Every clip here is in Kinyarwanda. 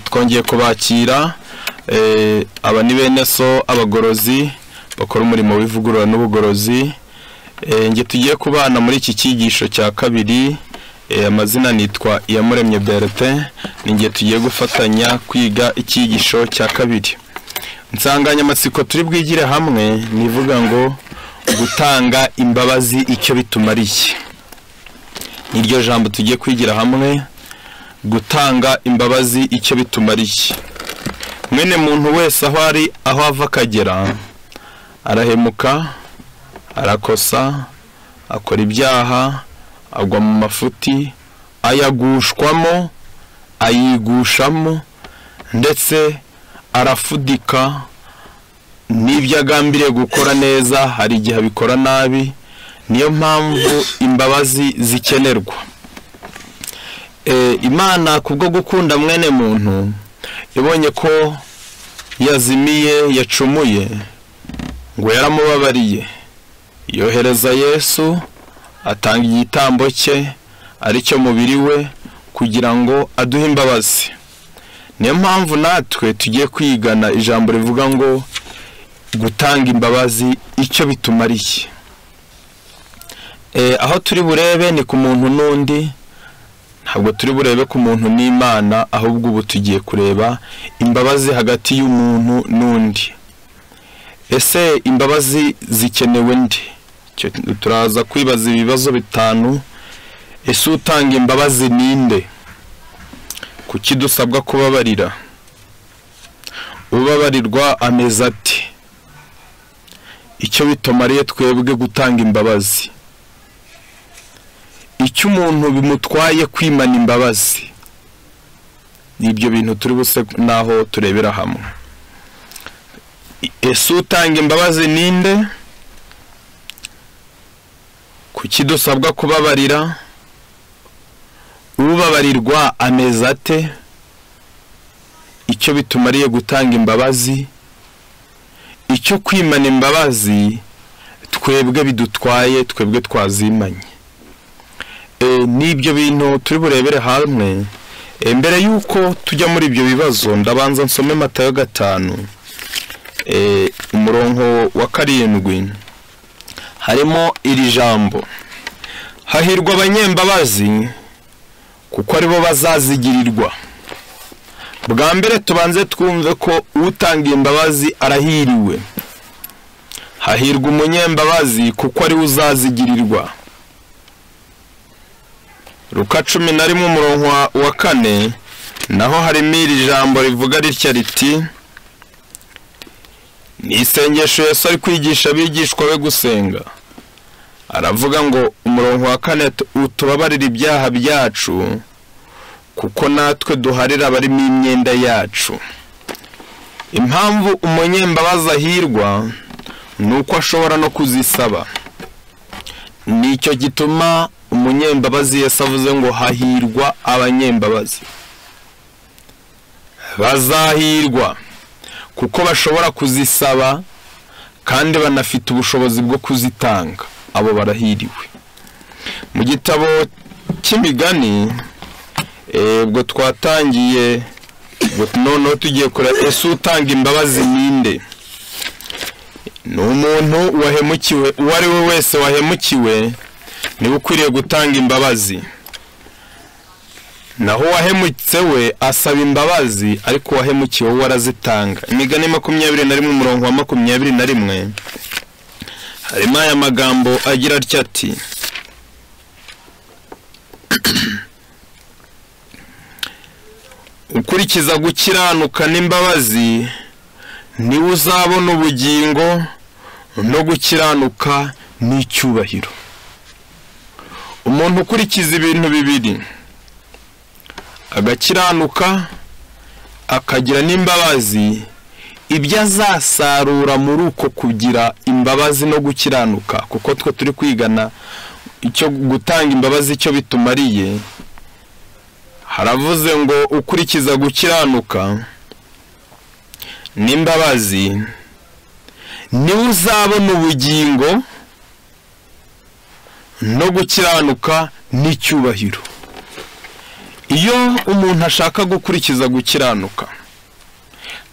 twongeye kubakira aba ni bene so abagorozi bakora umurimo w'ivugurura n'ubugorozi. Nge tugiye kubana muri iki cyigisho cya kabiri. Amazina nitwa Iyamuremye Bertin. Ninge tugiye gufatanya kwiga icyigisho cya kabiri. Insanganyamatsiko turi bwigire hamwe nivuga ngo gutanga imbabazi icyo bitumariye. Niryo jambo tugiye kwigira hamwe, gutanga imbabazi icyo bitumariye. Mwene muntu wese aho ari, aho ava akagera, arahemuka, arakosa, akora ibyaha, agwa mu mafuti, ayagushwamo, ayigushamo, ndetse arafudika. N'ibyo agambiriye gukora neza hari igihe abikora nabi. Niyo mpamvu imbabazi zikenerwa. Imana kubwo gukunda mwene muntu ibonye ko yazimiye, yacumuye, ngo yaramubabariye, yohereza Yesu atanga igitambo cye ari cyo mubiri we kugira ngo aduhe imbabazi. Niyo mpamvu natwe tugiye kwigana ijambo rivuga ngo gutanga imbabazi icyo bitumariye. Aho turi burebe ni ku muntu n'undi, ntabwo turi burebe ku muntu n'Imana, ahubwo ubu tugiye kureba imbabazi hagati y'umuntu n'undi. Ese imbabazi zikenewe ndi? Turaza kwibaza ibibazo bitanu. Ese utanga imbabazi ninde? Kuki dusabwa kubabarira? Ubabarirwa ameze ati? Icyo bitumariye twebwe gutanga imbabazi. Icyo umuntu bimutwaye kwimana imbabazi. Nibyo bintu turi buse naho turebera hamwe. Ese utanga imbabazi ninde? Kuki dusabwa kubabarira? Ubabarirwa ameze ate? Icyo bitumariye gutanga imbabazi. Icyo kwimana imbabazi twebwe bidutwaye, twebwe twazimanye. Nibyo bintu turi burebere hamwe. Mbere yuko tujya muri ibyo bibazo ndabanza nsome Matayo 5 umurongo wa 7. Harimo iri jambo: hahirwa abanyembabazi kuko aribo bazazigirirwa. Bwa mbere tubanze twumve ko utanga imbabazi arahiriwe. Hahirwa umunyembabazi kuko ari uzazigirirwa. Luka 11 umurongo wa 4 naho harimo iri jambo rivuga ritya riti: ni isengesho Yesu ari kwigisha abigishwa be gusenga. Aravuga ngo umurongo wa 4, utubabarira ibyaha byacu kuko natwe duharira abarimo imyenda yacu. Impamvu umunyembabazi ahirwa nuko ashobora no kuzisaba. Nicyo gituma umunyembabazi Yesu avuze ngo hahirwa abanyembabazi. Bazahirwa kuko bashobora kuzisaba kandi banafite ubushobozi bwo kuzitanga. Abo barahiriwe. Mu gitabo cy'imigani ubwo twatangiye none tugiye kureba ese utanga imbabazi ninde? Ni umuntu wahemukiwe. Uwo ari we wese wahemukiwe niwe ukwiriye gutanga imbabazi. Naho wahemutse we asaba imbabazi, ariko wahemukiwe we arazitanga. Imigani 21 umurongo wa 21 harimo aya magambo agira atya ati: ukurikiza gukiranuka n'imbabazi niwe uzabona ubugingo, no gukiranuka n'icyubahiro. Umuntu ukurikiza ibintu bibiri, agakiranuka akagira n'imbabazi, ibyo azasarura muri uko kugira imbabazi no gukiranuka, kuko twe turi kwigana icyo gutanga imbabazi icyo bitumariye. Haravuze ngo ukurikiza gukiranuka n'imbabazi niwe uzabona ubugingo, no gukiranuka n'icyubahiro. iyo umuntu ashaka gukurikiza gukiranuka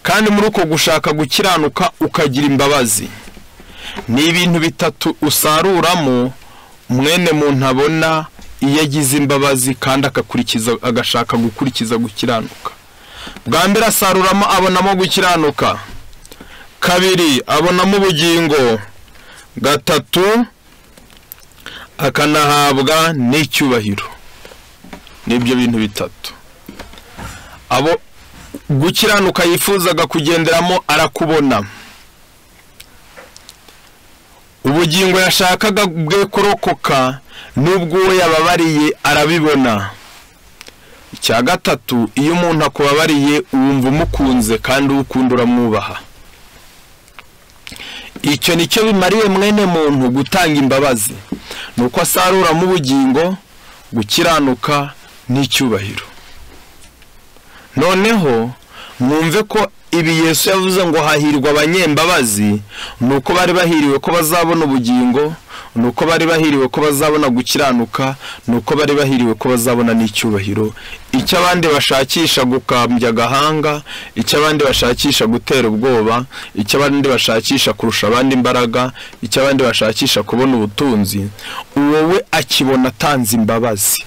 kandi muri uko gushaka gukiranuka ukagira imbabazi, ni ibintu bitatu usaruramo mwene muntu abona iyo agize imbabazi kandi agashaka gukurikiza gukiranuka. Bwa mbere asaruramo abonamo gukiranuka, kabiri abonamo ubugingo, gatatu akanahabwa n'icyubahiro. Nibyo bintu bitatu abo gukiranuka yifuzaga kugenderamo arakubona. Ubugingo yashakaga bwe kurokoka nubwo we yababariye arabibona. Icya gatatu, iyo umuntu akubabariye wumva umukunze kandi ukunda uramwubaha. Icyo nicyo bimariye mwene muntu gutanga imbabazi, nuko asarura mu bugingo, gukiranuka n'icyubahiro. Noneho mwumve ko ibi Yesu yavuze ngo hahirwa abanyembabazi, nuko bari bahiriwe ko bazabona ubugingo, nuko bari bahiriwe ko bazabona gukiranuka, nuko bari bahiriwe ko bazabona n'icyubahiro. Icyo abandi bashakisha gukambya agahanga, icyo abandi bashakisha gutera ubwoba, icyo abandi bashakisha kurusha abandi imbaraga, icyo abandi bashakisha kubona ubutunzi, wowe akibona atanze imbabazi.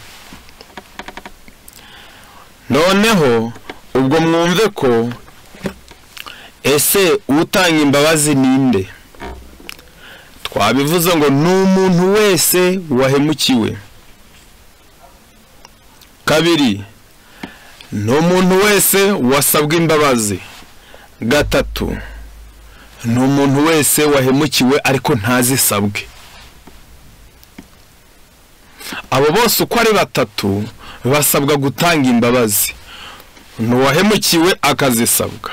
Noneho ubwo mwumve ko ese utanga imbabazi ninde? Twabivuze ngo ni umuntu wese wahemukiwe. Kabiri, ni umuntu wese wasabwe imbabazi. Gatatu, ni umuntu wese wahemukiwe ariko ntazisabwe. Abo bose uko ari batatu basabwa gutanga imbabazi. N'uwahemukiwe akazisabwa,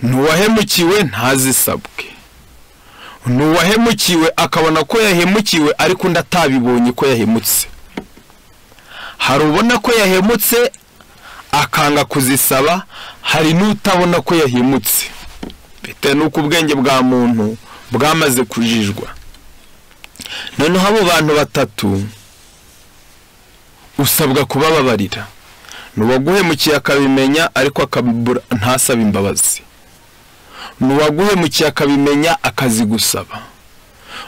n'uwahemukiwe ntazisabwe, n'uwahemukiwe akabona ko yahemukiwe ariko undi atabibonye ko yahemutse. Hari ubona ko yahemutse akanga kuzisaba, hari n'utabona ko yahemutse, bitewe n'uko ubwenge bwa muntu bwamaze kujijwa. Noneho abo bantu batatu usabwa kubababarira. N'uwaguhemukiye akabimenya ariko akabura ntasaba imbabazi, n'uwaguhemukiye akabimenya akazigusaba,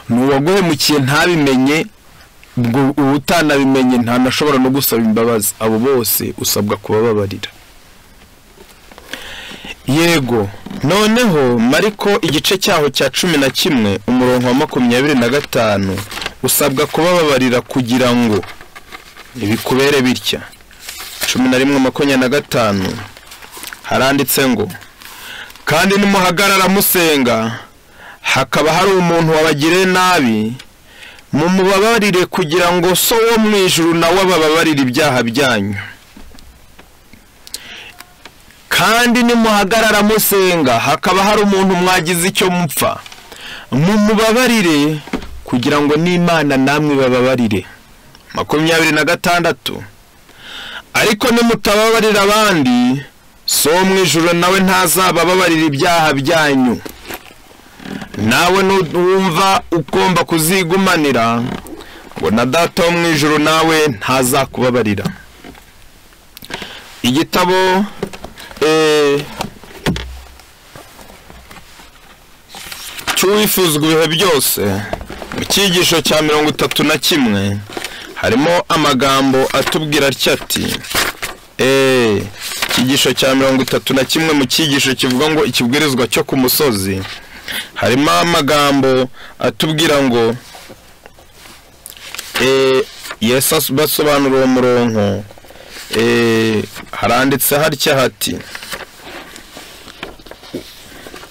n'uwaguhemukiye ntabimenye ubwo utanabimenye ntanashobora no gusaba imbabazi. Abo bose usabwa kubababarira. Yego. Noneho Mariko igice cyaho cya 11 umurongo wa 25 usabwa kubababarira kugira ngo ibikubere bitya. 11:25 haranditse ngo, kandi nimuhagarara musenga hakaba hari umuntu wabagiriye nabi, mumubabarire kugira ngo so wo mu ijuru nawe abababarire ibyaha byanyu. Kandi nimuhagarara musenga hakaba hari umuntu mwagize icyo mupfa, mumubabarire kugira ngo n'Imana namwe bababarire. 26 ariko nimutababarira abandi, so mu ijuru nawe ntazabababarira ibyaha byanyu. Nawe numva ugomba kuzigumanira ngo na Data wo mu ijuru nawe ntazakubabarira. Igitabo cy'uwifuzwa ibihe byose mu cyigisho cya 31 harimo amagambo atubwira ati cyigisho cya 31 mu cyigisho kivuga ngo ikibwirizwa cyo ku musozi, harimo amagambo atubwira ngo Yesu basobanura uwo murongo. Haranditse hatya hati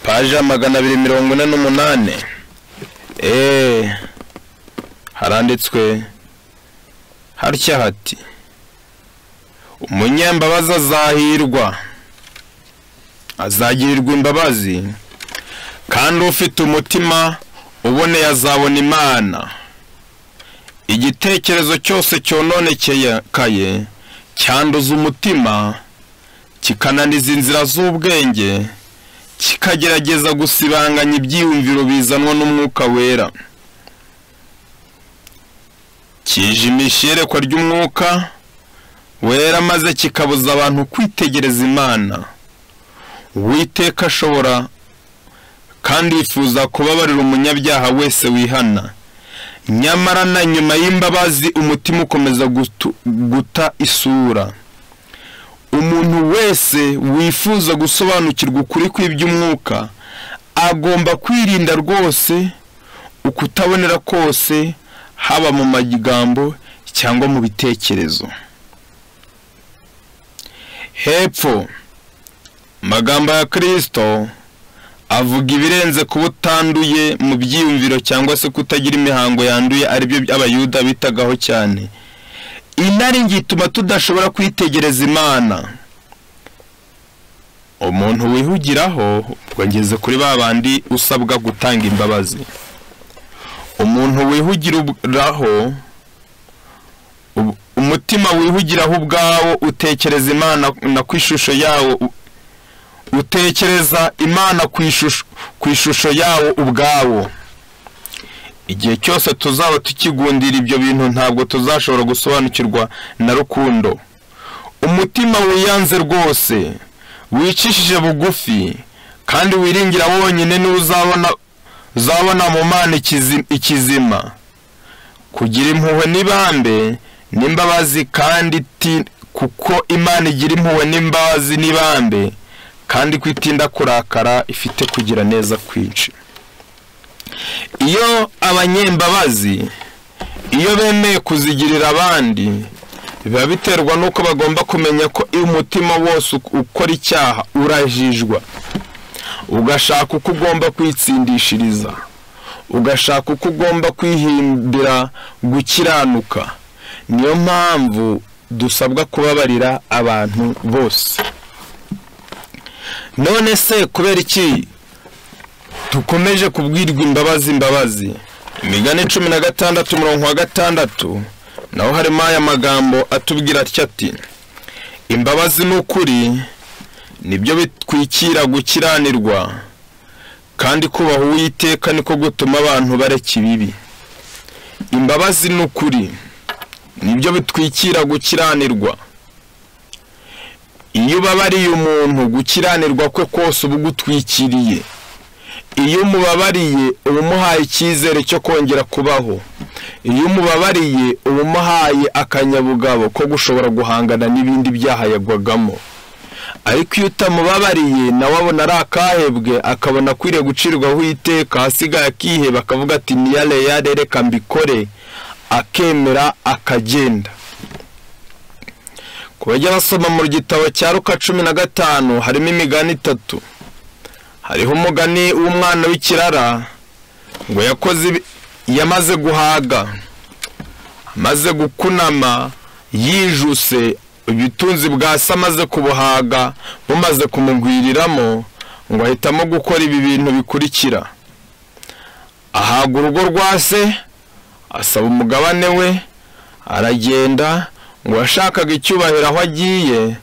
paje 248 haranditswe hatya hati umunyembabazi azahirwa, azagirirwa imbabazi, kandi ufite umutima uboneye azabona Imana. Igitekerezo cyose cyononekaye cyanduza umutima, kikananiza inzira z'ubwenge, kikagerageza gusibanganya ibyiyumviro bizanwa n'Umwuka Wera. kijimisha iyerekwa ry'umwuka wera maze kikabuza abantu kwitegereza Imana. Uwiteka ashobora kandi yifuza kubabarira umunyabyaha wese wihana, nyamara na nyuma y'imbabazi umutima ukomeza guta isura. Umuntu wese wifuza gusobanukirwa ukuri kw'iby'umwuka agomba kwirinda rwose ukutabonera kose, haba mu magambo cyangwa mu bitekerezo. Hepfo magambo ya Kristo avuga ibirenze kuba utanduye mu byiyumviro cyangwa se kutagira imihango yanduye, aribyo abayuda bitagaho cyane. Inaringi ituma tudashobora kwitegereza Imana. Umuntu wihugiraho, ubwo ngeze kuri babandi usabwa gutanga imbabazi. Umuntu wihugiraho, umutima wihugiraho ubwawo utekereza Imana na kwishusho yawo, utekereza Imana kwishusho yawo ubwawo. Igihe cyose tuzaba tukigundira ibyo bintu ntabwo tuzashobora gusobanukirwa na rukundo. Umutima wiyanze rwose, wicishije bugufi kandi wiringira wonyine ni uzabona mu Mana ikizima. Kugira impuhwe n'ibambe n'imbabazi, kandi kuko Imana igira impuhwe n'imbabazi n'ibambe, kandi kwitinda kurakara, ifite kugira neza kwinshi. Iyo abanyembabazi, iyo bemeye kuzigirira abandi, biba biterwa nuko bagomba kumenya ko umutima wose ukora icyaha urajijwa, ugashaka uko ugomba kwitsindishiriza, ugashaka uko ugomba kwihimbira gukiranuka. Niyo mpamvu dusabwa kubabarira abantu bose. None se kubera iki tukomeje kubwirwa imbabazi? Imigani 16:6 naho harimo aya magambo atubwira ati: imbabazi n'ukuri nibyo bitwikira gukiranirwa, kandi kubaha Uwiteka niko gutuma abantu bareka ibibi. Imbabazi n'ukuri nibyo bitwikira gukiranirwa. Iyo ubabariye umuntu, gukiranirwa kwe kose uba ugutwikiriye. Iyo umubabariye uba umuhaye icyizere cyo kongera kubaho. Iyo umubabariye uba umuhaye akanyabugabo ko gushobora guhangana n'ibindi byaha yagwagamo. Ariko iyo utamubabariye nawe abona ari akahebwe, akabona akwiriye gucirwaho iteka, hasigaye akiheba akavuga ati niyare reka mbikore, akemera akagenda. Kubajya basoma mu gitabo cya Luka 15 harimo imigani 3. Hariho umugani w'umwana w'ikirara ngo yamaze guhaga, amaze gukunama, yijuse, ubutunzi bwa se amaze kubuhaga bumaze kumugwiriramo, ngo ahitamo gukora ibi bintu bikurikira. Ahaga urugo rwa se, asaba umugabane we, aragenda, ngo ashakaga icyubahiro aho agiye,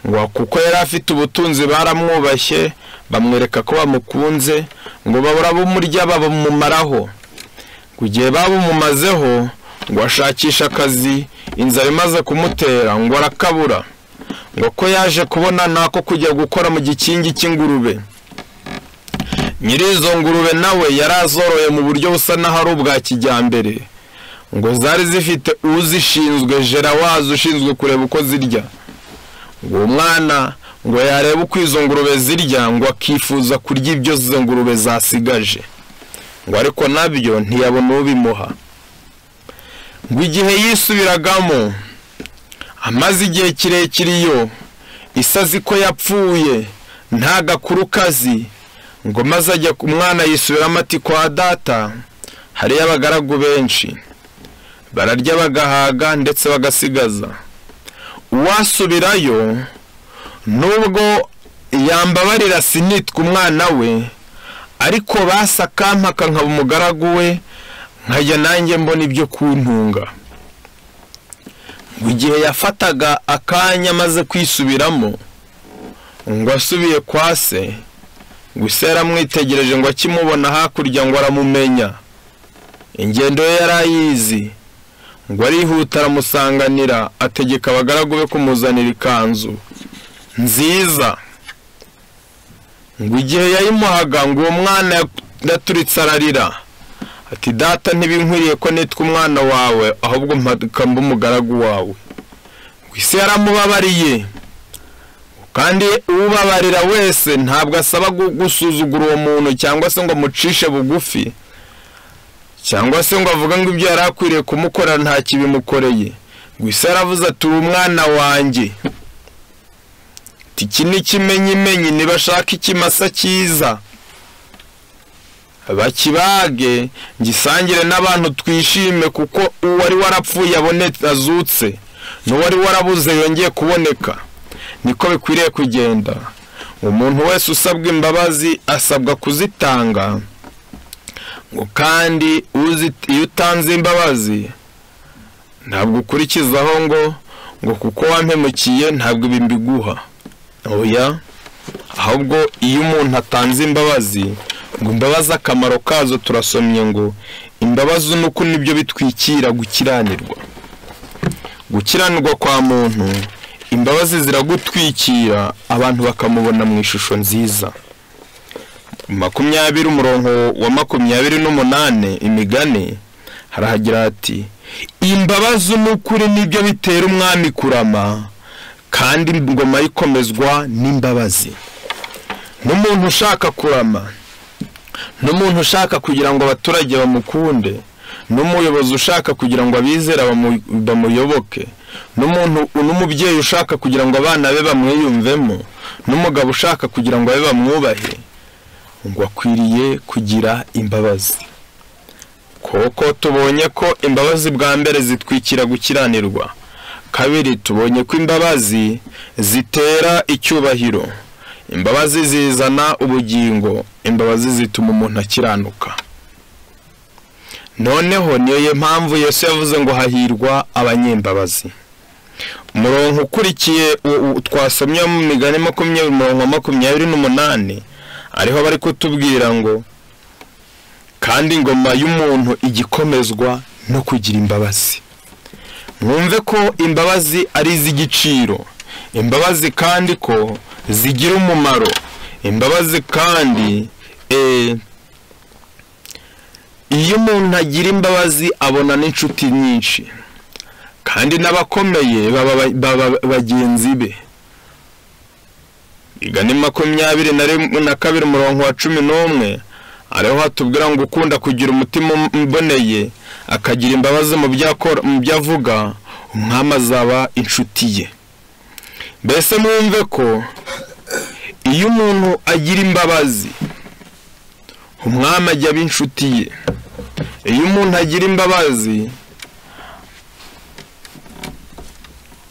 ngo kuko yari afite ubutunzi baramwubashye, bamwereka ko bamukunze, ngo babura bumurya babumumaraho. Kugiye babumumazeho, ngo ashakisha akazi, inzara imaze kumutera, ngo arakabura, ngo ko yaje kubona nako kujya gukora mu gikingi cy'ingurube. Nyiri izo ngurube nawe yarazoroye mu buryo busa naho ari ubwa kijyambere, ngo zari zifite uzishinzwe Jerawazi ushinzwe kureba uko zirya. Ngo umwana ngo yareba uko izo ngurube zirya, ngo akifuza kurya ibyo izo ngurube zasigaje, ngo ariko nabyo ntiyabona ubimuha. Ngo igihe yisubiragamo, amaze igihe kirekire iyo isazi ko yapfuye nta gakurukazi, ngo maze ajya umwana yisubiramo ati kwa data hariyo abagaragu benshi, bararya bagahaga ndetse bagasigaza. Uwasubirayo nubwo yambabarira sinitwa umwana we, ariko basakampaka nkaba umugaragu we, nkajya nanjye mbona ibyo kuntunga. Ngo igihe yafataga akanya maze kwisubiramo, ngo asubiye kwa se, ngo se yaramwitegereje, ngo akimubona hakurya ngo aramumenya, ingendo ye yarayizi, ngo arihuta aramusanganira, ategeka abagaragu be kumuzanira ikanzu nziza. ngo igihe yayimuhaga ngo uwo mwana yaturitse ararira, ati data ntibinkwiriye ko nitwa umwana wawe, ahubwo mba umugaragu wawe. ise yaramubabariye, kandi ubabarira wese ntabwo asaba gusuzugura uwo muntu cyangwa se ngo amucishe bugufi, cyangwa se ngo avuga ngo ibyo yarakwiriye kumukorera nta kibimukoreye. ngo ise yaravuze ati umwana wanjye, iki ni ikimenyimenyi, nibashaka ikimasa cyiza bakibage ngisangire n'abantu twishime, kuko uwari warapfuye abonetse azutse, n'uwari warabuze yongeye kuboneka. niko bikwiriye kugenda. umuntu wese usabwa imbabazi asabwa kuzitanga, ngo kandi iyo utanze imbabazi ntabwo ukurikizaho ngo kuko wampemukiye ntabwo ibi mbiguha. oya, ahubwo iyo umuntu atanze imbabazi, ngo imbabazi akamaro kazo turasomye ngo imbabazi nuko nibyo bitwikira gukiranirwa kwa muntu. imbabazi ziragutwikira abantu bakamubona mu ishusho nziza. 20 umurongo wa 28 Imigani harahagira ati imbabazi n'ukuri nibyo bitera umwami kurama, kandi ingoma ikomezwa n'imbabazi. n'umuntu ushaka kurama, n'umuntu ushaka kugira ngo abaturage bamukunde, n'umuyobozi ushaka kugira ngo abizera bamuyoboke, n'umubyeyi ushaka kugira ngo abana be bamwiyumvemo, n'umugabo ushaka kugira ngo abe bamwubahe, ngo akwiriye kugira imbabazi. koko tubonye ko imbabazi bwa mbere zitwikira gukiranirwa. kabiri, tubonye ko imbabazi zitera icyubahiro. imbabazi zizana ubugingo. imbabazi zituma umuntu akiranuka. noneho niyo mpamvu Yesu yavuze ngo hahirwa abanyembabazi. umurongo ukurikiye twasomye mu Migani 20:28 ariho bari kutubwira ngo kandi ingoma y'umuntu igikomezwa no kugira imbabazi. mwumve ko imbabazi ari iz'igiciro, imbabazi kandi ko zigira umumaro. imbabazi kandi iyo umuntu agira imbabazi abona n'inshuti nyinshi, kandi n'abakomeye baba bagenzi be. Migani 22 umurongo wa 11 ariho hatubwira ngo ukunda kugira umutima mboneye akagira imbabazi mu byo avuga, umwami azaba inshuti ye. mbese mwumve ko iyo umuntu agira imbabazi, umwami ajya aba inshuti ye. iyo umuntu agira imbabazi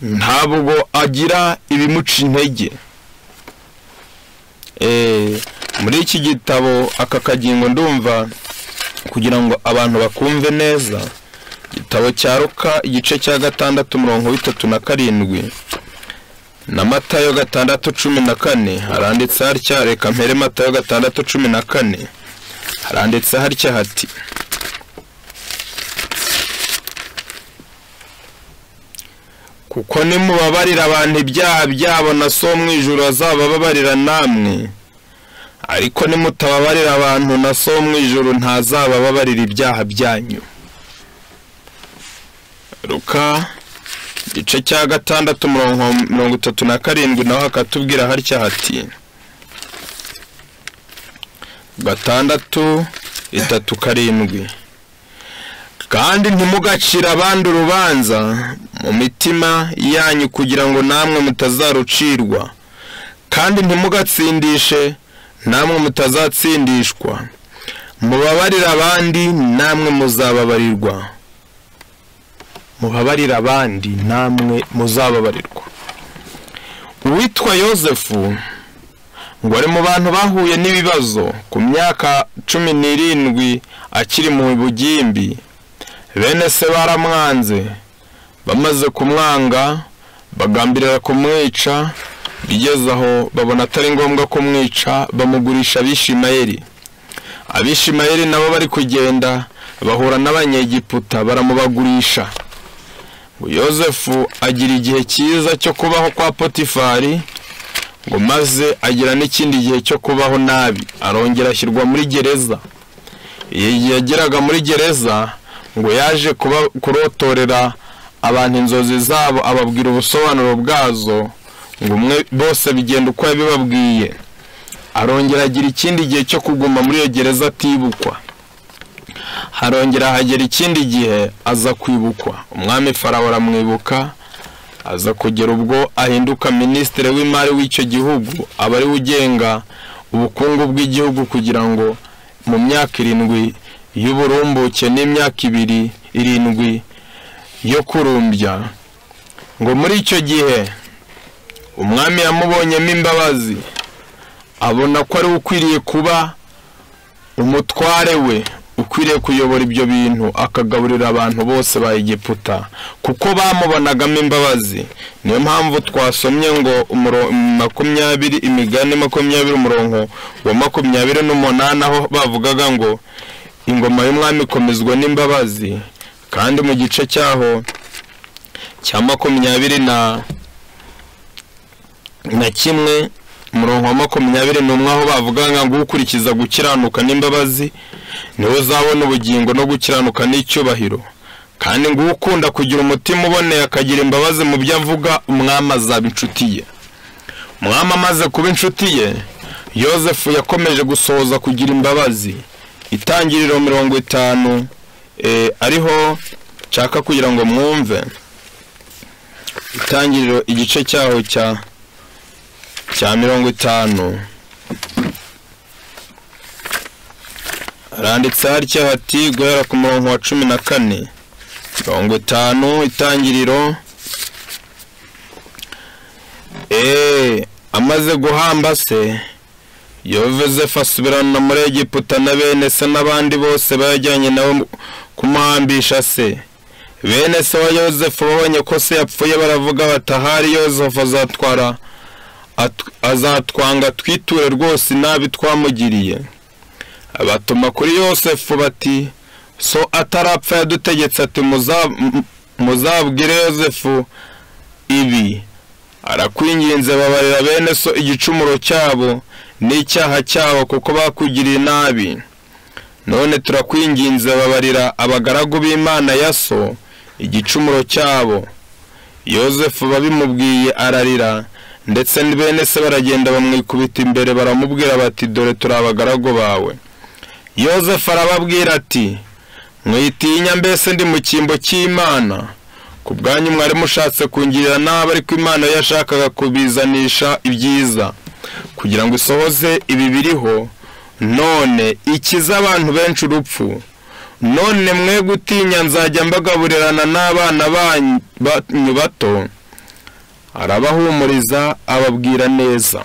ntabwo agira ibimuca intege. muri iki gitabo aka kagingo ndumva kugira ngo abantu bakumve neza, igitabo cya Luka igice cya 6 umurongo wa 37 na Matayo 6:14 haranditse hatya. reka mpere Matayo 6:14 haranditse hatya hati kuko nimubabarira abantu ibyaha byabo na so mu ijuru azabababarira namwe, ariko nimutababarira abantu na so mu ijuru ntazabababarira ibyaha byanyu. Luka igice cya 6 umurongo 37 naho hakatubwira hatya hati 6:37 kandi ntimugacira abandi urubanza mu mitima yanyu kugira ngo namwe mutazarucirwa, kandi ntimugatsindishe namwe mutazatsindishwa. mubabarira abandi namwe muzababarirwa. mubabarira abandi namwe muzababarirwa. uwitwa Yosefu ngo ari mu bantu bahuye n'ibibazo ku myaka 17 akiri mu bugimbi. bene se baramwanze, bamaze kumwanga bagambirira kumwica, bigeze aho babona atari ngombwa kumwica, bamugurisha Abishimayeli. Abishimayeli nabo bari kugenda bahura n'abanyegiputa baramubagurisha. ngo Yozefu agira igihe cyiza cyo kubaho kwa Potifari, ngo maze agira n'ikindi gihe cyo kubaho nabi, arongera ashyirwa muri gereza. Igihe yageraga muri gereza ngo yaje kurotorera abantu inzozi zabo, ababwira ubusobanuro bwazo, ngo umwe bose bigenda uko yabibabwiye. Arongera agira ikindi gihe cyo kuguma muri iyo gereza atibukwa. Harongera hagera ikindi gihe aza kwibukwa. Umwami Farawo aramwibuka, aza kugera ubwo ahinduka minisitiri w'imari w'icyo gihugu, aba ari ugenga ubukungu bw'igihugu, kugira ngo mu myaka 7 y'uburumbuke n'imyaka 7 yo kurumbya, ngo muri icyo gihe umwami yamubonyemo imbabazi, abona ko ari ukwiriye kuba umutware we, ukwiriye kuyobora ibyo bintu, akagaburira abantu bose ba Egiputa, kuko bamubonagamo imbabazi. Niyo mpamvu twasomye ngo Imigani 20 umurongo wa 28 aho bavugaga ngo ingoma y'umwami ikomezwa n'imbabazi, kandi mu gice cyaho cya 21 umurongo wa 21 aho bavugaga ngo ukurikiza gukiranuka n'imbabazi niwe uzabona ubugingo no gukiranuka n'icyubahiro, kandi ngo ukunda kugira umutima uboneye akagira imbabazi mu byo avuga, umwami azaba inshuti ye. Umwami amaze kuba inshuti ye, Yozefu yakomeje gusohoza kugira imbabazi. Itangiriro 50 ariho nshaka kugira ngo mwumve. Itangiriro igice cyaho cya 50 aranditse hatya hati guhera ku murongo wa 14. 50 Itangiriro. Amaze guhamba se, Yozefu asubirana muri Egiputa na bene se n'abandi bose bajyanye nawe kumuhambisha se. Bene se wa Yozefu babonye ko se yapfuye, baravuga bati ahari Yozefu azatwanga twiture rwose nabi twamugiriye. Abatuma kuri Yozefu bati so atarapfa yadutegetse ati muzabwire Yozefu ibi, arakwinginze babarira bene so igicumuro cyabo n'icyaha cyabo, kuko bakugiriye nabi. None turakwinginze babarira abagaragu b'Imana ya so igicumuro cyabo. Yozefu babimubwiye ararira, ndetse bene se baragenda bamwikubita imbere, baramubwira bati dore turi abagaragu bawe. Yozefu arababwira ati mwitinya, mbese ndi mu cyimbo cy'Imana? Ku bwanyu mwari mushatse kungirira nabi, ariko Imana yashakaga kubizanisha ibyiza, kugira ngo isohoze ibi biriho, none ikiza abantu benshi urupfu. None mwe gutinya, nzajya mbagaburirana n'abana banyu bato. Arabahumuriza ababwira neza.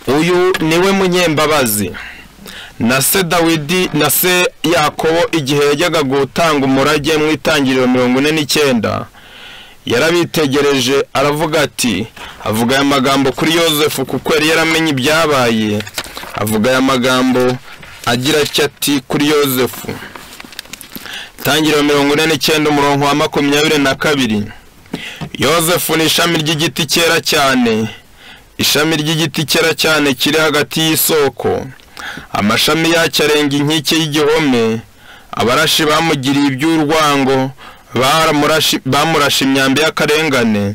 Uyu niwe munyembabazi. Na se Dawidi na se Yakobo igihe yajyaga gutanga umurage mu Itangiriro 49, yarabitegereje aravuga ati, avuga aya magambo kuri Yozefu kuko yari yaramenye ibyabaye. Avuga aya magambo agira ati kuri Yozefu. Itangiriro 49 umurongo wa 22. Yozefu ni ishami ry'igiti cyera cyane, ishami ry'igiti cyera cyane kiri hagati y'isoko. Amashami yacyo arenga inkike y'igihome. Abarashi bamugiriye iby'urwango, bamurashe imyambi y'akarengane,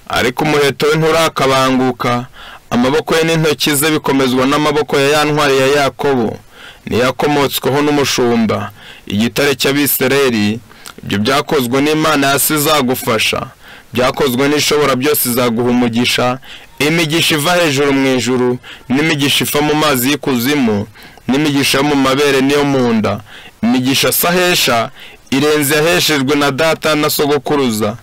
ariko umuheto we nturakabanguka. Amaboko ye n'intoki ze bikomezwa n'amaboko ya ya ntwari ya Yakobo, niyakomotsweho n'umushumba, igitare cy'Abisirayeli. Ibyo byakozwe n'Imana yasi izagufasha, byakozwe n'ishobora byose izaguha umugisha, imigisha iva hejuru mu ijuru, n'imigisha iva mu mazi y'ikuzimu, n'imigisha yo mu mabere n'iyo mu nda. Imigisha sahesha irenze yaheshejwe na data na sogokuruza,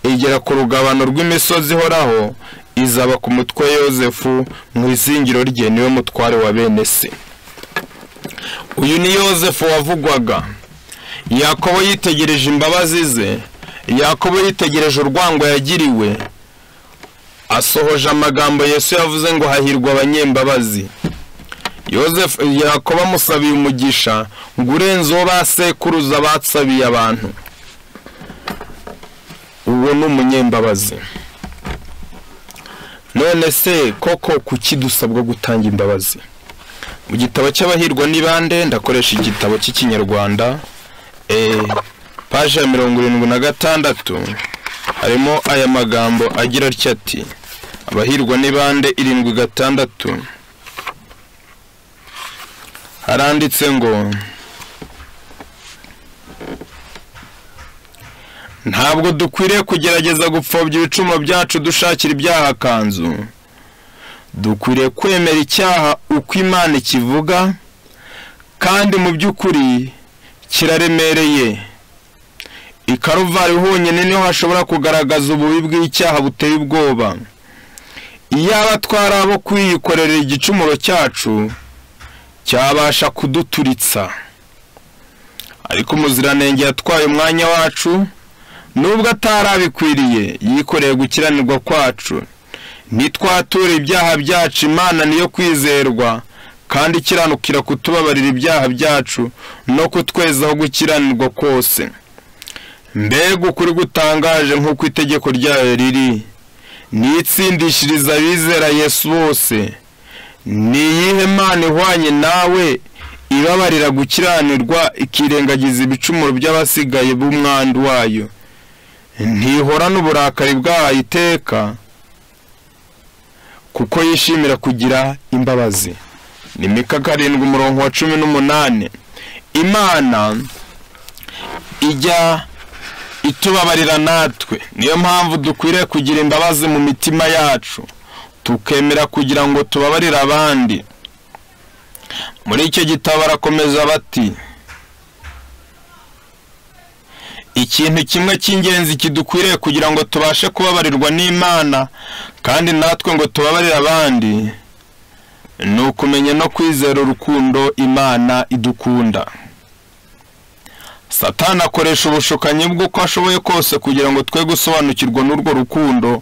igera ku rugabano rw'imisozi ihoraho, izaba ku mutwe Yozefu mu izingiro rye, niwe mutware wa bene se. Uyu ni Yozefu wavugwaga. Yakobo yitegereje imbabazi ze, Yakobo yitegereje urwango yagiriwe, asohoje amagambo Yesu yavuze ngo hahirwa abanyembabazi. Yakobo amusabiye umugisha ngo urenze uwo basekuruza batsabiye abantu. uwo ni umunyembabazi. None se koko kuki dusabwa gutanga imbabazi? Mu gitabo cy'abahirwa ni bande, ndakoresha igitabo cy'Ikinyarwanda, page ya 76 harimo aya magambo agira ati abahirwa ni bande 7:6 haranditse ngo ntabwo dukwiriye kugerageza gupfobya ibicumuro byacu dushakira ibyaha kanzu. Dukwiriye kwemera icyaha uko Imana kivuga, kandi mu by'ukuri kiraremereye. I Karuvari honyine niho hashobora kugaragaza ububi bw'icyaha buteye ubwoba. Iyaba twari abo kwiyikorera igicumuro cyacu cyabasha kuduturitsa, ariko umuziranenge yatwaye umwanya wacu, nubwo atarabikwiriye yikoreye gukiranirwa kwacu. Nitwatura ibyaha byacu, Imana niyo kwizerwa kandi ikiranukira kutubabarira ibyaha byacu no kutwezaho gukiranirwa kose. Mbega ukuri gutangaje nk'uko itegeko ryayo riri, nitsindishiriza abizera Yesu bose. Ni iyihe Mana ihwanye nawe ibabarira gukiranirwa ikirengagiza ibicumuro by'abasigaye b'umwandu wayo? Ntihorana uburakari bwayo iteka, kuko yishimira kugira imbabazi. Ni Mika 7:18. Imana ijya itubabarira natwe, niyo mpamvu dukwiriye kugira imbabazi mu mitima yacu, tukemera kugira ngo tubabarire abandi. Muri icyo gitabo barakomeza bati ikintu kimwe cy'ingenzi kidukwiriye kugira ngo tubashe kubabarirwa n'Imana kandi natwe ngo tubabarire abandi, ni ukumenya no kwizera urukundo Imana idukunda. Satani akoresha ubushukanyi bw'uko ashoboye kose kugira ngo twe gusobanukirwa n'urwo rukundo.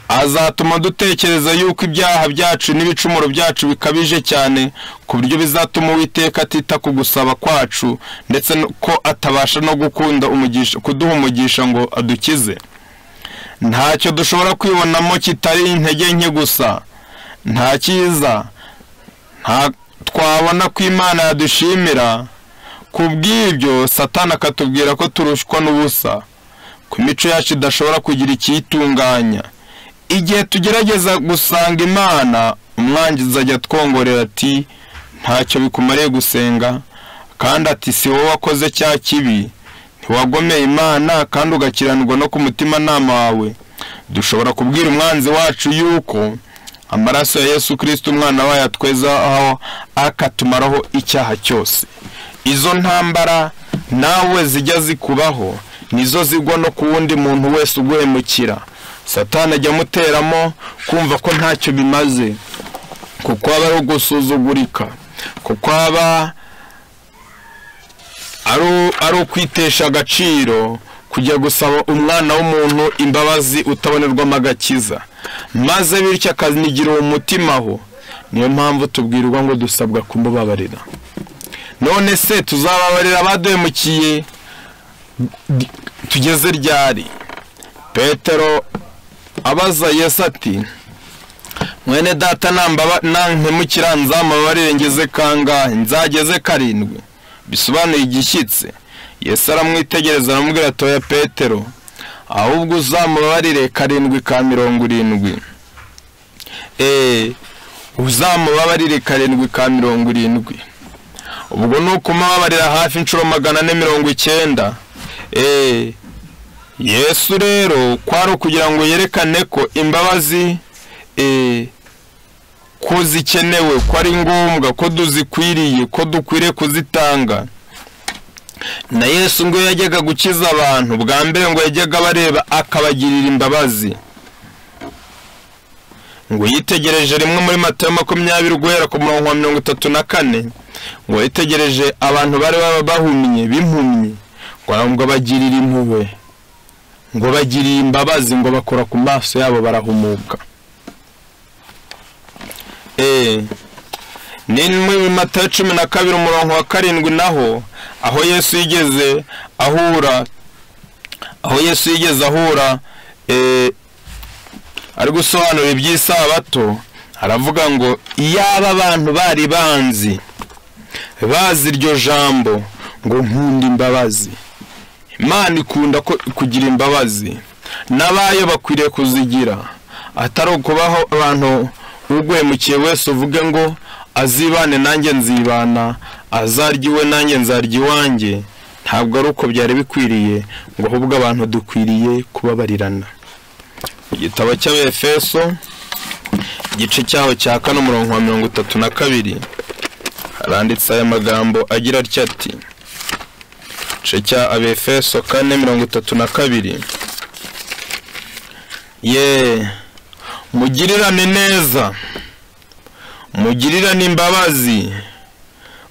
Azatuma dutekereza yuko ibyaha byacu n'ibicumuro byacu bikabije cyane ku buryo bizatuma Uwiteka atita ku gusaba kwacu, ndetse ko atabasha no kuduha umugisha ngo adukize. Ntacyo dushobora kwibonamo kitari intege nke gusa. Nta cyiza twabona ko Imana yadushimira. Kubw'ibyo Satani akatubwira ko turushwa n'ubusa, ko imico yacu idashobora kugira ikiyitunganya. Igihe tugerageza gusanga Imana, umwangizi ajya twongorera ati ntacyo bikumariye gusenga, kandi ati si wowe wakoze cya kibi, ntiwagomeye Imana kandi ugakiranirwa no ku mutima nama wawe. Dushobora kubwira umwanzi wacu yuko amaraso ya Yesu Kristo umwana wayo atwezaho akatumaraho icyaha cyose. Izo ntambara nawe zijya zikubaho, nizo zigwa no ku wundi muntu wese uguhemukira. Satani ajya amuteramo kumva ko ntacyo bimaze, kuko aba ari ugusuzugurika, kuko aba ari ukwitesha agaciro, kujya gusaba umwana w'umuntu imbabazi utabonerwamo agakiza, maze bityo akanigira umutima aho. Niyo mpamvu tubwirwa ngo dusabwa kumubabarira. None se tuzababarira abaduhemukiye tugeze ryari? Petero abaza Yesu ati mwene data nampemukira nzamubabarire ngeze kangahe? Nzageze 7. Bisobanuye igishyitse. Yesu aramwitegereza aramubwira ati oya Petero, ahubwo uzamubabarire 7 uzamubabarire 7. Ubwo nuko mubabarira hafi inshuro 490. Yesu rero kwari kugira ngo yerekane ko imbabazi ko zikenewe, ko ari ngombwa, ko duzikwiriye, ko dukwiriye kuzitanga. Na Yesu ngo yajyaga gukiza abantu, bwa mbere ngo yajyaga bareba akabagirira imbabazi. Ngo yitegereje rimwe muri Matayo 20 guhera ku murongo wa 34, ngo yitegereje abantu bari bahumye b'impumyi, ngo bagirira impuhwe, ngo bagiriye imbabazi, ngo bakora ku maso yabo barahumuka. Ni muri Matayo 12 umurongo wa 7 naho aho Yesu yigeze ahura aho Yesu yigeze ahura ari gusobanura iby'isabato, aravuga ngo iyaba abantu bari bazi iryo jambo ngo nkunda imbabazi. Imana ikunda kugira imbabazi, n'abayo bakwiriye kuzigira, atari ukubaho abantu uguhemukiye wese uvuge ngo azibane nanjye nzibana, azarya iwe nanjye nzarya iwanjye. Ntabwo ari uko byari bikwiriye, ngo ahubwo abantu dukwiriye kubabarirana. Igitabo cy'Abefeso igice cyaho cya 4:32 haranditse aya magambo agira atya ati, igice cya Abefeso 4:32, mugirirane neza, mugirirane imbabazi,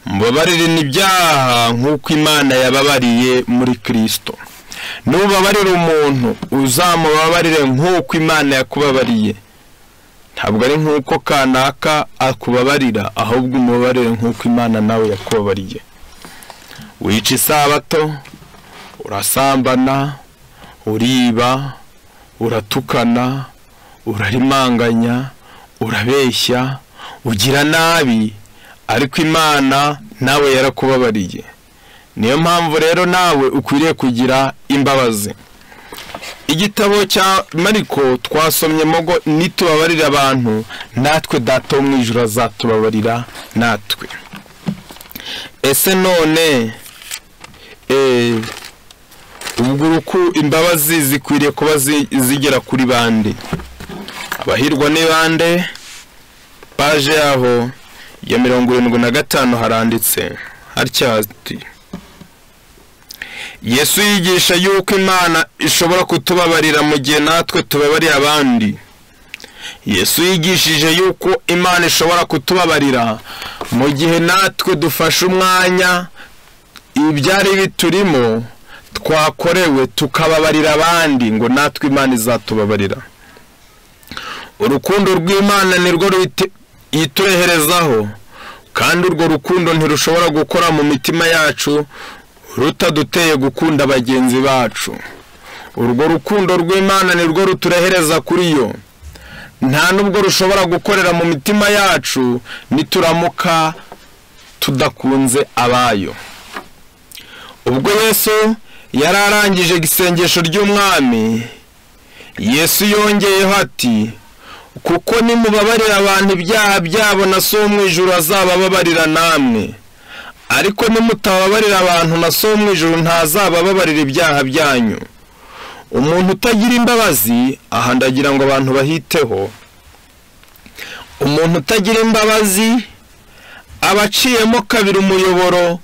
mubabarirane ibyaha nk'uko Imana yababariye muri Kristo. Nubabarira umuntu uzamubabarire nk'uko Imana yakubabariye. Ntabwo ari nk'uko kanaka akubabarira, ahubwo umubabarire nk'uko Imana nawe yakubabariye. Wica isabato, urasambana, uriba, uratukana, urarimanganya, urabeshya, ugira nabi, ariko Imana nawe yarakubabariye. Niyo mpamvu rero nawe ukwiriye kugira imbabazi. Igitabo cya Mariko twasomyemo ngo nitubabarira abantu, natwe Data wo mu ijuru azatubabarira natwe. Ese none ubwo imbabazi zikwiriye kuba zigera kuri bande? Abahirwa ni bande? Paje yaho ya 75 haranditse hatya ati, Yesu yigisha yuko Imana ishobora kutubabarira mu gihe natwe tubabariye abandi. Yesu yigishije yuko Imana ishobora kutubabarira mu gihe natwe dufashe umwanya ibyari biturimo twakorewe tukababarira abandi, ngo natwe Imana izatubabarira. Urukundo rw'Imana nirwo yitureherezaho, kandi urwo rukundo ntirushobora gukora mu mitima yacu rutaduteye gukunda bagenzi bacu. Urwo rukundo rw'Imana nirwo ruturehereza kuri yo. Nta nubwo rushobora gukorera mu mitima yacu nituramuka tudakunze abayo. Ubwo Yesu yararangije isengesho ry'umwami, Yesu yongeyeho ati, kuko nimubabarira abantu ibyaha byabo, na so mu ijuru azabababarira namwe. Ariko nimutababarira abantu, na so mu ijuru ntazabababarira ibyaha byanyu. Umuntu utagira imbabazi, aha ndagira ngo abantu bahiteho, umuntu utagira imbabazi abaciyemo kabiri umuyoboro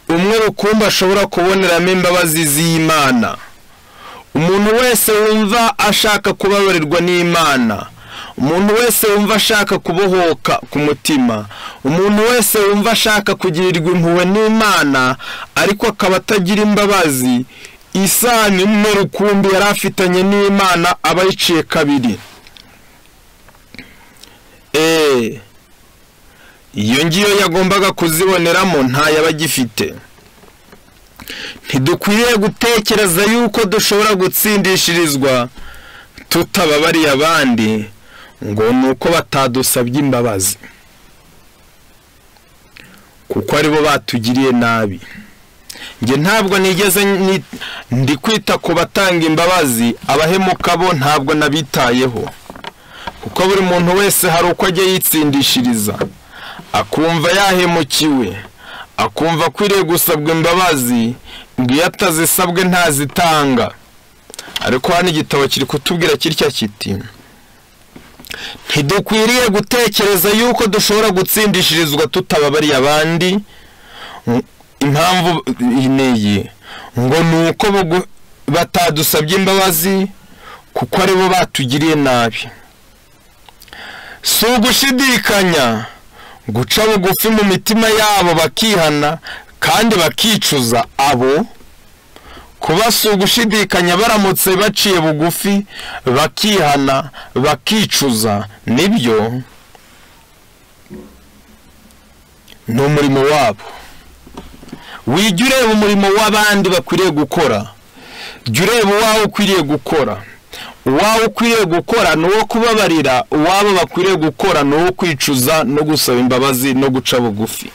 umwe rukumbi ashobora kuboneramo imbabazi z'Imana. Umuntu wese wumva ashaka kubabarirwa n'Imana, umuntu wese wumva ashaka kubohoka ku mutima, umuntu wese wumva ashaka kugirirwa impuhwe n'Imana ariko akaba atagira imbabazi, isano imwe rukumbi yari afitanye n'Imana aba yiciye kabiri. Iyo ngiyo yagombaga kuziboneramo ntayaba agifite. Ntidukwiriye gutekereza yuko dushobora gutsindishirizwa tutababariye abandi, ngo nuko batadusabye imbabazi, kuko aribo batugiriye nabi. Nge ntabwo nigeze ndi kwita ku batanga imbabazi, abahemuka bo ntabwo nabitayeho, kuko buri muntu wese hari uko ajya yitsindishiriza, akumva yahemukiwe, akumva akwiriye gusabwa imbabazi, ngo iyo atazisabwe ntazitanga. Ariko hano igitabo kiri kutubwira kirya kiti, ntidukwiriye gutekereza yuko dushobora gutsindishirizwa tutababariye abandi. Impamvu ineye ngo nuko batadusabye imbabazi, kuko aribo batugiriye nabi. Si ugushidikanya, guca bugufi mu mitima yabo bakihana kandi bakicuza. Abo kuba si ugushidikanya, baramutse baciye bugufi bakihana bakicuza, nibyo ni umurimo wabo. Wijya ureba umurimo w'abandi bakwiriye gukora, jya ureba uwawe ukwiriye gukora. Uwawe ukwiriye gukora ni uwo kubabarira, uwabo bakwiriye gukora ni uwo kwicuza no gusaba imbabazi no guca bugufi.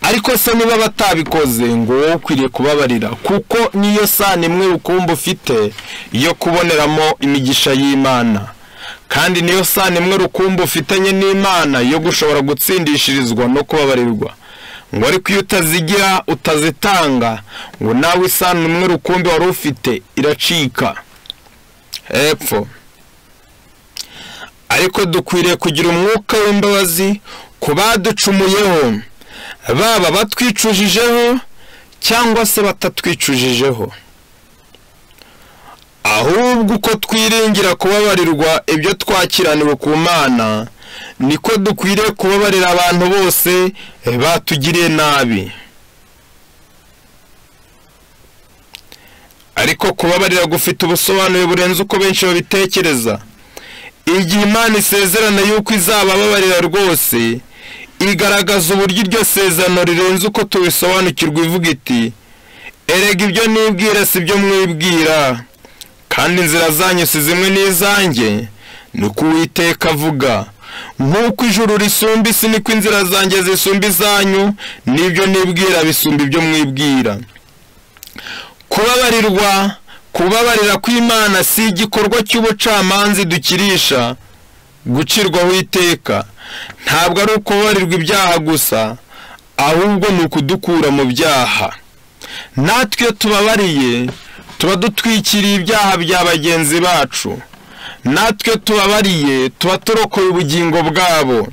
Ariko se niba batabikoze ngo wowe ukwiriye kubabarira, kuko niyo sano imwe rukumbi ufite yo kuboneramo imigisha y'Imana, kandi niyo sano imwe rukumbi ufitanye n'Imana yo gushobora gutsindishirizwa no kubabarirwa. Ngo ariko iyo utazigira utazitanga, ngo nawe isano imwe rukumbi wari ufite iracika hepfo. Ariko dukwiriye kugira umwuka w'imbabazi ku baducumuyeho, baba batwicujijeho cyangwa se batatwicujijeho. Ahubwo uko twiringira kubabarirwa ibyo twakiraniwe ku Mana, niko dukwiriye kubabarira abantu bose batugiriye nabi. Ariko kubabarira gufite ubusobanuro burenze uko benshi babitekereza. Igihe Imana isezerana yuko izabababarira rwose, igaragaza uburyo iryo sezerano rirenze uko tubisobanukirwa, ivuga iti, erega ibyo nibwira si byo mwibwira, kandi inzira zanyu si zimwe n'izanjye, niko Uwiteka avuga. Nk'uko ijuru risumba isi niko inzira zanjye zisumba izanyu, n'ibyo nibwira bisumba ibyo mwibwira. Kubabarira kw'Imana si igikorwa cy'ubucamanza dukirisha gucirwaho iteka. Ntabwo ari ukubabarirwa ibyaha gusa, ahubwo ni ukudukura mu byaha. Natwe iyo tubabariye tuba dutwikiriye ibyaha bya bagenzi bacu. Natwe tubabariye tuba turokoye ubugingo bwabo.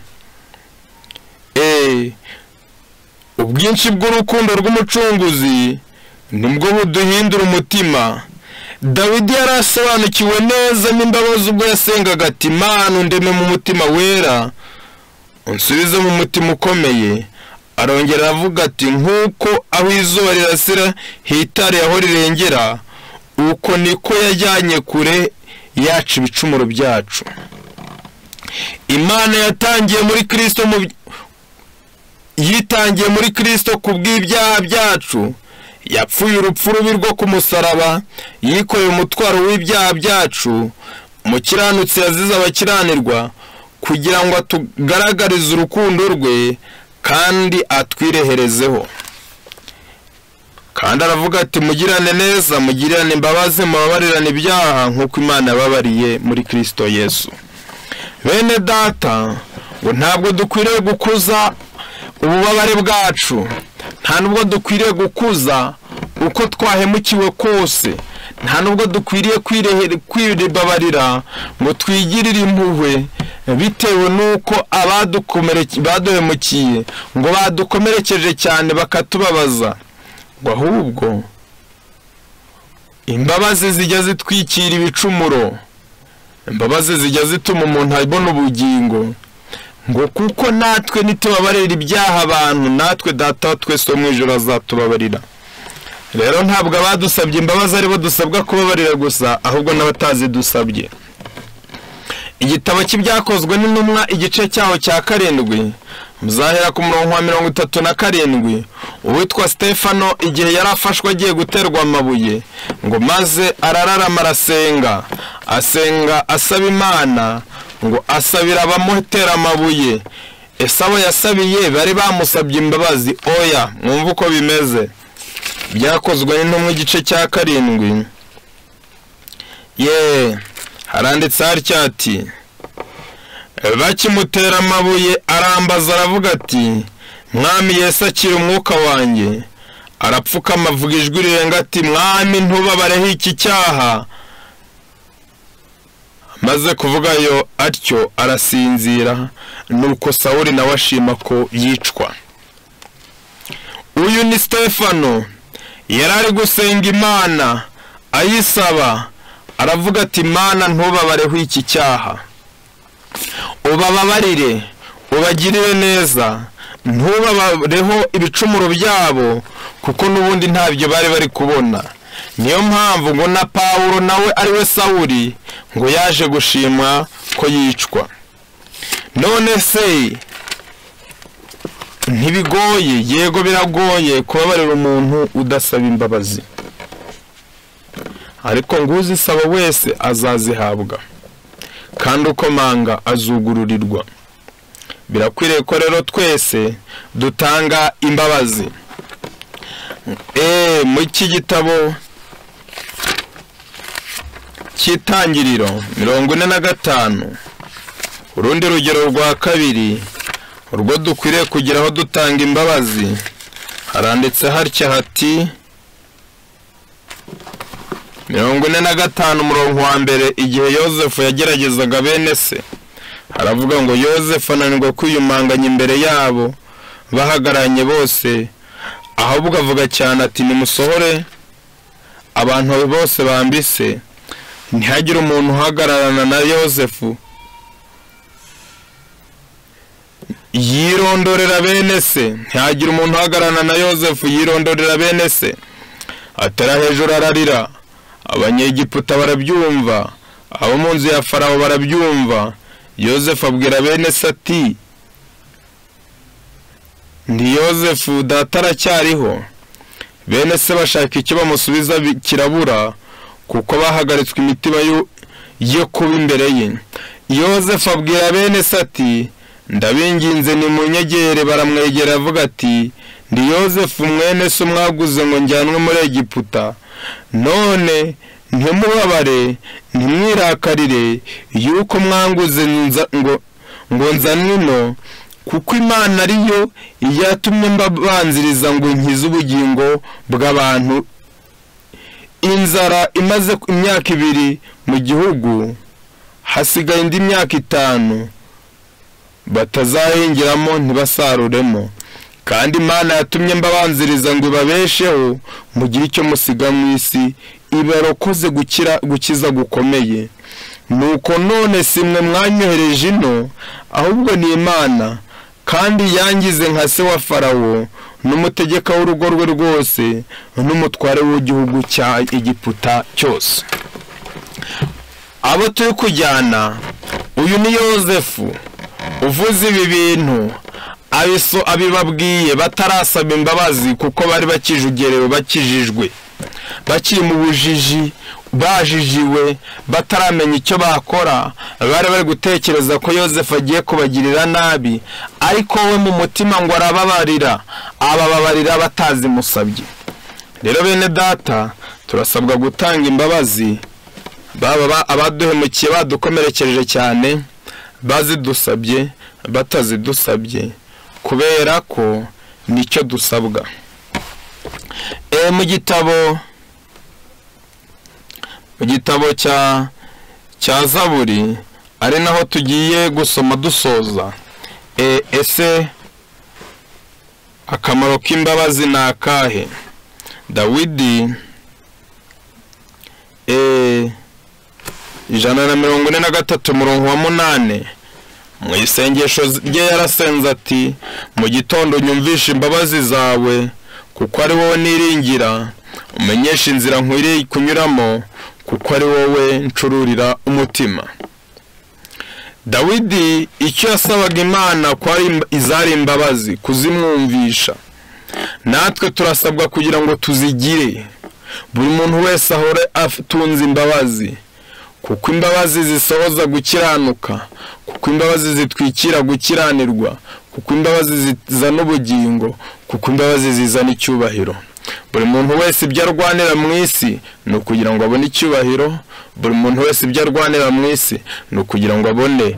Ubwinshi bw'urukundo rw'umucunguzi nibwo buduhindura umutima. Dawidi yarasobanukiwe neza n'imbabazi ubwo yasengaga ati, Mana undeme mu mutima wera, unsubize mu mutima ukomeye. Arongera avuga ati, nk'uko aho izuba rirasira hitariye aho rirengera, uko niko yajyanye kure yacu ibicumuro byacu. Imana yitangiye muri Kristo kubw'ibyaha byacu. Yapfuye urupfu rubi rwo ku musaraba, yikoreye umutwaro w'ibyaha byacu. Umukiranutsi yazize abakiranirwa kugira ngo atugaragarize urukundo rwe kandi atwireherezeho. Kandi aravuga ati, mugirane neza, mugirane imbabazi, mubabarirane ibyaha nk'uko Imana yababariye muri Kristo Yesu. Bene data, ngo ntabwo dukwiriye gukuza ububabare bwacu, nta nubwo dukwiriye gukuza uko twahemukiwe kose, nta nubwo dukwiriye kwibabarira ngo twigirire impuhwe bitewe n'uko baduhemukiye ngo badukomerekeje cyane bakatubabaza. Ngo ahubwo imbabazi zijya zitwikira ibicumuro, imbabazi zijya zituma umuntu abona ubugingo. Ngo kuko natwe nitubabarira ibyaha abantu, natwe Data wa twese wo mu ijuru azatubabarira. Rero ntabwo abadusabye imbabazi aribo dusabwa kubabarira gusa, ahubwo n'abatazidusabye. Igitabo cy'Ibyakozwe n'Intumwa igice cyaho cya 7, muzahera ku murongo wa 37. Uwitwa Stefano igihe yari afashwe agiye guterwa amabuye, ngo maze arararama asenga asaba Imana, ngo asabira abamutera amabuye. Ese abo yasabiye bari bamusabye imbabazi? Oya, mwumva uko bimeze. Byakozwe n'Intumwa igice cya 7. Haranditse hatya ati, bakimutera amabuye arambaza aravuga ati, Mwami Yesu akira umwuka wanjye. Arapfukama avuga ijwi rirenga ati, Mwami ntubabareho iki cyaha. Maze kuvugayo atyo arasinzira, nuko Sawuli nawe ashima ko yicwa. Uyu ni Stefano, yari ari gusenga Imana ayisaba, aravuga ati, Mana ntubabareho iki cyaha, ubababarire, ubagirire neza, ntubabareho ibicumuro byabo, kuko n'ubundi ntabyo bari bari kubona. Niyo mpamvu ngo na Pawulo nawe ari we Sawuli ngo yaje gushima ko yicwa. None se ntibigoye? Yego biragoye kubabarira umuntu udasaba imbabazi. ariko ngo uzisaba wese azazihabwa kandi ukomanga azugururirwa. Birakwiriye ko rero twese dutanga imbabazi. Mu iki gitabo cy'Itangiriro 45 urundi rugero rwa kabiri urwo dukwiriye kugeraho dutanga imbabazi, haranditse hatya hati 45 umurongo wa mbere, igihe Yozefu yageragezaga bene se, haravuga ngo Yozefu ananirwa kwiyumanganya imbere yabo bahagaranye bose, ahubwo avuga cyane ati nimusohore abantu bose bambise, ntihagire umuntu uhagararana na Yozefu yirondorera bene se, ntihagire umuntu uhagararana na Yozefu yirondorera bene se. Atera hejuru ararira, Abanyegiputa barabyumva, abo mu nzu ya Farawo barabyumva. Yozefu abwira bene se ati ndi Yozefu data aracyariho. Bene se bashaka icyo bamusubiza kirabura, kuko bahagaritswe imitima yo kuba imbere ye. Yozefu abwira bene se ati ndabinginze nimunyegere. Baramwegera avuga ati ndi Yozefu mwene se mwaguze ngo njyanwe muri Egiputa. None ntimubabare ntimwirakarire yuko mwanguze ngo nzanwe ino, kuko Imana ariyo yatumye mbabanziriza ngo nkize ubugingo bw'abantu. Inzara imaze imyaka 2 mu gihugu, hasigaye indi myaka 5 batazahingiramo ntibasaruremo, kandi Imana yatumye mbabanziriza ngo ibabesheho mu gihe cyo musiga mu isi, ibarokoze gukiza gukomeye. Nuko none simwe mwanyohereje ino, ahubwo ni Imana, kandi yangize nka se wa Farawo n'umutegeka w'urugo rwe rwose n'umutware w'igihugu cya Egiputa cyose. Abo turi kujyana, uyu ni Yozefu uvuze ibi bintu abibabwiye batarasaba imbabazi, kuko bari bakijugerewe, bakijijwe, bakiri mu bujiji, bajijiwe, bataramenya icyo bakora. Bari gutekereza ko Yozefu agiye kubagirira nabi, ariko we mu mutima ngo arababarira, abababarira batazimusabye. Rero bene data, turasabwa gutanga imbabazi, baba abaduhemukiye badukomerekeje cyane, bazidusabye batazidusabye, kubera ko nicyo dusabwa. Mu gitabo cya Zaburi, ari naho tugiye gusoma dusoza. Ese akamaro k'imbabazi ni akahe? Dawidi 143 umurongo wa 8 mu isengesho rye yarasenze ati mu gitondo nyumvisha imbabazi zawe, kuko ari wowe niringira, umenyesha inzira nkwiriye kunyuramo, kuko ari wowe ncururira umutima. Dawidi icyo yasabaga Imana ko ari izari imbabazi, kuzimwumvisha. Natwe turasabwa kugira ngo tuzigire. Buri muntu wese ahore atunze imbabazi, kuko imbabazi zisohoza gukiranuka, kuko imbabazi zitwikira gukiranirwa, kuko imbabazi zizana ubugingo, kuko imbabazi zizana icyubahiro. Buri muntu wese ibyo arwanira mu isi ni ukugira ngo abone icyubahiro. Buri muntu wese ibyo arwanira mu isi ni ukugira ngo abone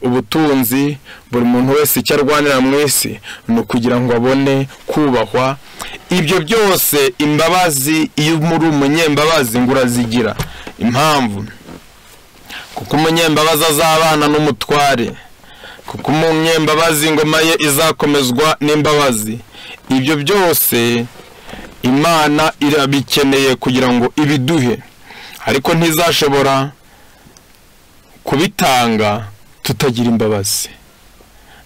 ubutunzi. Buri muntu wese icyo arwanira mu isi ni ukugira ngo abone kubahwa. Ibyo byose imbabazi, iyo muri umunyembabazi ngo urazigira. Impamvu kuko umunyembabazi azabana n'umutware, kuko umunyembabazi ingoma ye izakomezwa n'imbabazi. Ibyo byose Imana irabikeneye kugira ngo ibiduhe, ariko ntizashobora kubitanga tutagira imbabazi.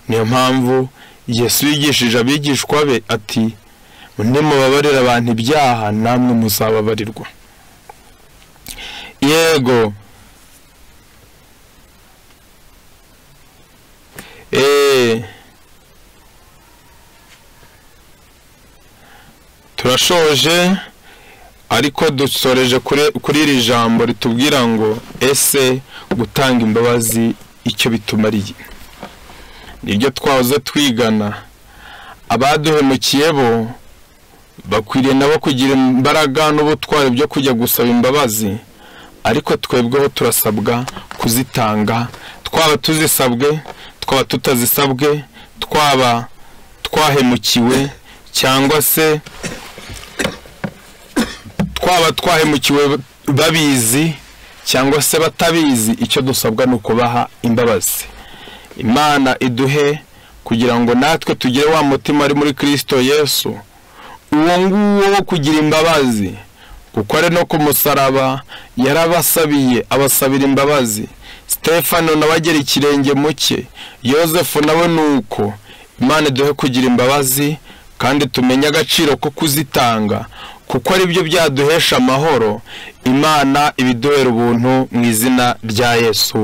Niyo mpamvu Yesu yigishije abigishwa be ati nimubabarira abantu ibyaha namwe muzababarirwa. Yego, turashoje ariko dusoreje kuri iri jambo ritubwira ngo ese gutanga imbabazi icyo bitumariye. Nibyo twahoze twigana. Abaduhemukiye bo bakwiriye nabo kugira imbaraga n'ubutwari byo kujya gusaba imbabazi, ariko twebweho turasabwa kuzitanga, twaba tuzisabwe, twaba tutazisabwe, twaba twahemukiwe cyangwa se twaba twahemukiwe babizi cyangwa se batabizi. Icyo dusabwa ni ukubaha imbabazi. Imana iduhe kugira ngo natwe tugire wa mutima ari muri Kristo Yesu, uwo nguwo wo kugira imbabazi, kuko ari no ku musaraba yarabasabiye, abasabira imbabazi. Stefano nawe agera ikirenge mu cye, Yosefu nawe nuko. Imana iduhe kugira imbabazi kandi tumenye agaciro ko kuzitanga, kuko ari byo byaduhesha amahoro. Imana ibiduhera ubuntu mu izina rya Yesu.